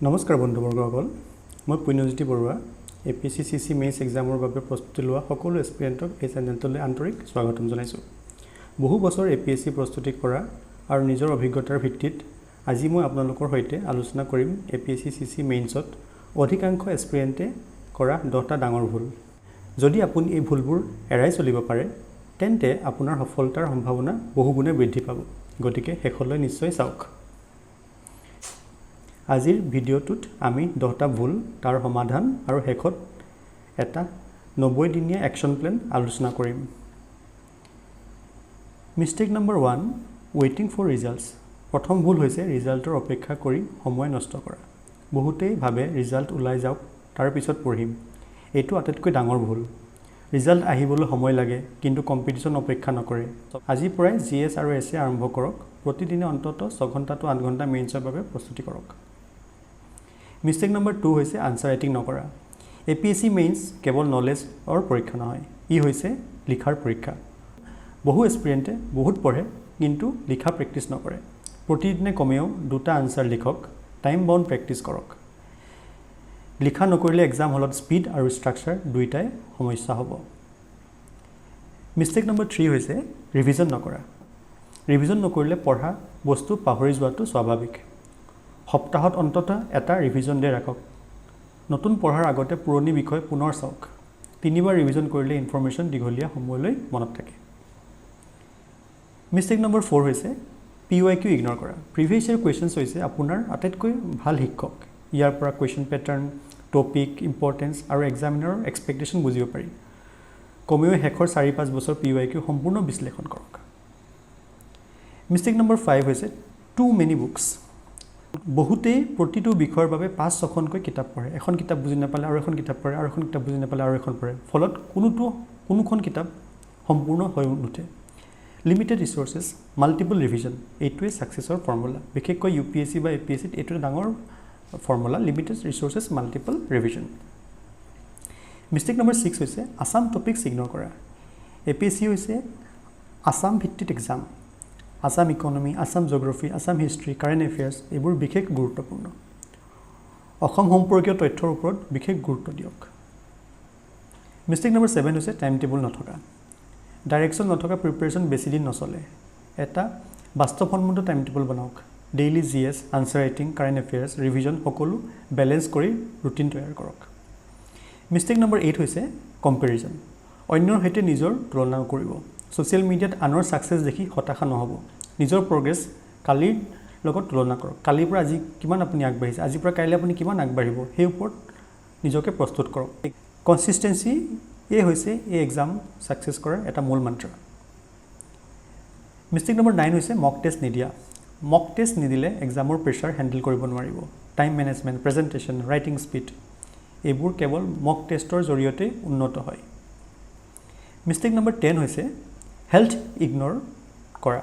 নমস্কাৰ বন্ধুবৰ্গসকল মই পুণ্যজ্যোতি Barua APS-C CC mains এক্সামৰ বাবে প্ৰস্তুতি লোৱা সকলো এস্পিৰেণ্টক এই চেনেলটোলৈ আন্তৰিক স্বাগতম জনাইছোঁ বহু বছৰ এপিএসসি প্ৰস্তুতি কৰা আৰু নিজৰ অভিজ্ঞতাৰ ভিত্তিত আজি মই আপোনালোকৰ সৈতে আলোচনা কৰিম এপিএসসি সিসি মেইনছত অধিকাংশ এস্পিৰেণ্টে কৰা 10টা ডাঙৰ ভুল যদি আপুনি এই ভুলবোৰ এৰাই চলিব পাৰে তেন্তে আপোনাৰ সফলতাৰ সম্ভাৱনা বহুগুণে বৃদ্ধি পাব গতিকে শেষলৈ নিশ্চয় চাওক আজিৰ ভিডিঅ'টোত আমি 10টা ভুল তাৰ সমাধান আৰু শেষত এটা 90 দিনীয়া একশ্যন প্লেন আলোচনা কৰিম মিষ্টেক নম্বৰ 1 ৱেটিং ফৰ ৰিজাল্টছ প্ৰথম ভুল হৈছে ৰিজাল্টৰ অপেক্ষা কৰি সময় নষ্ট কৰা বহুতেই ভাবে ৰিজাল্ট ওলাই যাওক তাৰ পিছত পঢ়িম এইটো আটাইতকৈ ডাঙৰ ভুল ৰিজাল্ট আহিবলৈ সময় লাগে কিন্তু কম্পিটিশন অপেক্ষা নকৰে আজি পৰাই জিএছ আৰু এছএ আৰম্ভ কৰক প্ৰতিদিনে অন্তত 6 ঘণ্টা to 8 ঘণ্টা মেইনছৰ বাবে প্ৰস্তুতি কৰক মিষ্টেক নম্বৰ 2 হৈছে আনসাৰ ৰাইটিং নকৰা এপিএসসি মেইনছ কেৱল নলেজৰ পৰীক্ষা নহয় ই হৈছে লিখাৰ পৰীক্ষা বহু এস্পিৰেণ্টে বহুত পঢ়ে কিন্তু লিখা প্ৰেক্টিছ নকৰে প্ৰতিদিনে কমেও 2টা আনসাৰ লিখক টাইম বাউণ্ড প্ৰেক্টিছ কৰক লিখা নকৰিলে এক্সাম হলত স্পীড আৰু ষ্ট্ৰাকচাৰ দুইটাই সমস্যা হ'ব মিষ্টেক নম্বৰ 3 হৈছে ৰিভিজন নকৰা ৰিভিজন নকৰিলে পঢ়া বস্তু পাহৰি যোৱাটো স্বাভাৱিক সপ্তাহত অন্তত এটা ৰিভিজন ডে ৰাখক নতুন পঢ়াৰ আগতে পুৰণি বিষয় পুনৰ চাওক তিনিবাৰ ৰিভিজন কৰিলে ইনফৰমেশন দীঘলীয়া সময়লৈ মনত থাকে মিষ্টেক নম্বৰ 4 হৈছে PYQ ইগনৰ কৰা প্ৰিভিয়াছ ইয়াৰ কোৱেশ্চনছ হৈছে আপোনাৰ আটাইতকৈ ভাল শিক্ষক ইয়াৰ পৰা কোৱেশ্চন পেটাৰ্ন টপিক ইম্পৰ্টেন্স আৰু এক্সামিনাৰৰ এক্সপেক্টেশন বুজিব পাৰি কমেও শেষৰ 4-5 বছৰ PYQ সম্পূৰ্ণ বিশ্লেষণ কৰক মিষ্টেক নম্বৰ 5 হৈছে টু মেনি বুকছ বহুতেই প্ৰতিটো বিষয়ৰ বাবে 5-6খনকৈ কিতাপ পঢ়ে এখন কিতাপ বুজি নাপালে আৰু এখন কিতাপ পঢ়ে আৰু এখন কিতাপ বুজি নাপালে আৰু এখন পঢ়ে ফলত কোনোখন কিতাপ সম্পূৰ্ণ হৈ নুঠে লিমিটেড ৰিসোৰ্সেছ মাল্টিপল ৰিভিজন এইটোৱে সাকসেছৰ ফৰ্মুলা বিশেষকৈ ইউপিএসসি বা এপিএসসি এইটো ডাঙৰ formula limited resources multiple revision mistake number 6 হৈছে আসাম টপিকছ ইগনৰ কৰা এপিএসসি হৈছে আসাম ভিত্তিক exam Assam economy Assam geography Assam history current affairs এইবোৰ বিশেষ গুৰুত্বপূৰ্ণ অসম সম্পৰ্কীয় তথ্যৰ ওপৰত বিশেষ গুৰুত্ব দিয়ক মিষ্টেক নম্বৰ 7 হৈছে টাইম টেবুল নথকা ডাইৰেকশন নথকা প্ৰিপাৰেচন বেছি দিন নচলে এটা বাস্তৱসন্মত টাইম টেবুল বনাওক daily GS answer writing current affairs revision সকলো বেলেন্স কৰি ৰুটিন তৈয়াৰ কৰক মিষ্টেক নম্বৰ 8 হৈছে কম্পেৰিজন অন্যৰ সৈতে নিজৰ তুলনা কৰিব সোশ্যাল মিডিয়াত আনৰ সাকসেছ দেখি হতাশা নহব নিজৰ প্ৰগ্ৰেছ কালিৰ লগত তুলনা কৰক কালিৰ পৰা আজি কিমান আপুনি আগবাঢ়িছে আজিৰ পৰা কাইলৈ আপুনি কিমান আগবাঢ়িব সেই ওপৰত নিজকে প্ৰস্তুত কৰক কনসিস্টেন্সি এই হৈছে এই এক্সাম সাকসেছ কৰাৰ এটা মূল মন্ত্ৰ মিষ্টেক নম্বৰ 9 হৈছে মক টেষ্ট নিদিয়া মক টেষ্ট নিদিলে এক্সামৰ প্ৰেছাৰ হ্যান্ডল কৰিব নোৱাৰিব time management presentation writing speed এইবোৰ কেৱল মক টেষ্টৰ জৰিয়তে উন্নত হয় মিষ্টেক নম্বৰ 10 হৈছে হেলথ ইগনৰ কৰা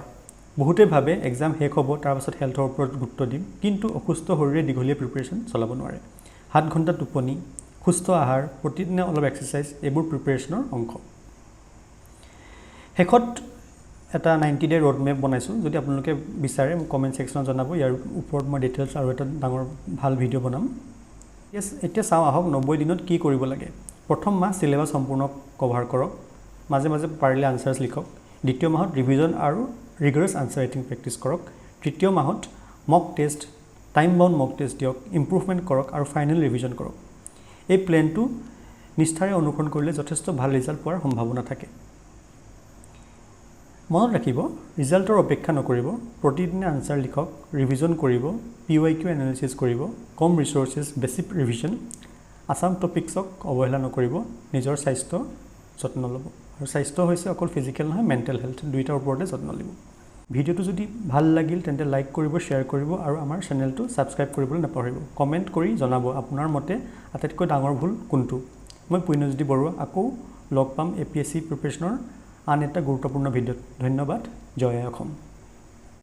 বহুতে ভাবে এক্সাম শেষ হ'ব তাৰ পাছত হেলথৰ ওপৰত গুৰুত্ব দিম কিন্তু অসুস্থ শৰীৰে দীঘলীয়া প্ৰিপাৰেচন চলাব নোৱাৰে 7 ঘণ্টা টোপনি সুস্থ আহাৰ প্ৰতিদিনে অলপ এক্সাৰসাইজ এইবোৰ প্ৰিপাৰেচনৰ অংশ শেষত এটা 90 ডে ৰোড মেপ বনাইছো যদি আপোনালোকে বিচাৰে কমেন্ট সেকশনত জনাব ইয়াৰ ওপৰত মই ডিটেইলছ আৰু এটা ডাঙৰ ভাল ভিডিঅ' বনাম এতিয়া চাও আহক 90 দিনত কি কৰিব লাগে প্ৰথম মাহ সিলেবাস সম্পূৰ্ণ কভাৰ কৰক মাজে মাজে পাৰিলে আনসাৰছ লিখক দ্বিতীয় মাহত ৰিভিজন আৰু ৰিগাৰাছ আনসাৰ ৰাইটিং প্ৰেক্টিছ কৰক তৃতীয় মাহত মক টেষ্ট টাইম বাউণ্ড মক টেষ্ট দিয়ক ইমপ্ৰুভমেন্ট কৰক আৰু ফাইনেল ৰিভিজন কৰক এই প্লেনটো নিষ্ঠাৰে অনুসৰণ কৰিলে যথেষ্ট ভাল ৰিজাল্ট পোৱাৰ সম্ভাৱনা থাকে মনত ৰাখিব ৰিজাল্টৰ অপেক্ষা নকৰিব প্ৰতিদিনে আনসাৰ লিখক ৰিভিজন কৰিব PYQ এনালাইসিস কৰিব কম ৰিসোৰ্সেছ বেসিক ৰিভিজন আসাম টপিকছক অৱহেলা নকৰিব নিজৰ স্বাস্থ্য যত্ন ল'ব আৰু স্বাস্থ্য হৈছে অকল ফিজিক্যাল নহয় মেন্টাল হেলথ দুইটাৰ ওপৰতে যত্ন ল'ব ভিডিঅ'টো যদি ভাল লাগিল তেন্তে লাইক কৰিব শেয়াৰ কৰিব আৰু আমাৰ চেনেলটো সাবস্ক্ৰাইব কৰিবলৈ নাপাহৰিব কমেন্ট কৰি জনাব আপোনাৰ মতে আটাইতকৈ ডাঙৰ ভুল কোনটো মই পুণ্যজ্যোতি বৰুৱা আকৌ লগ পাম এপিএসসি প্ৰিপাৰেচনৰ আন এটা গুৰুত্বপূৰ্ণ ভিডিঅ'ত ধন্যবাদ জয় অসম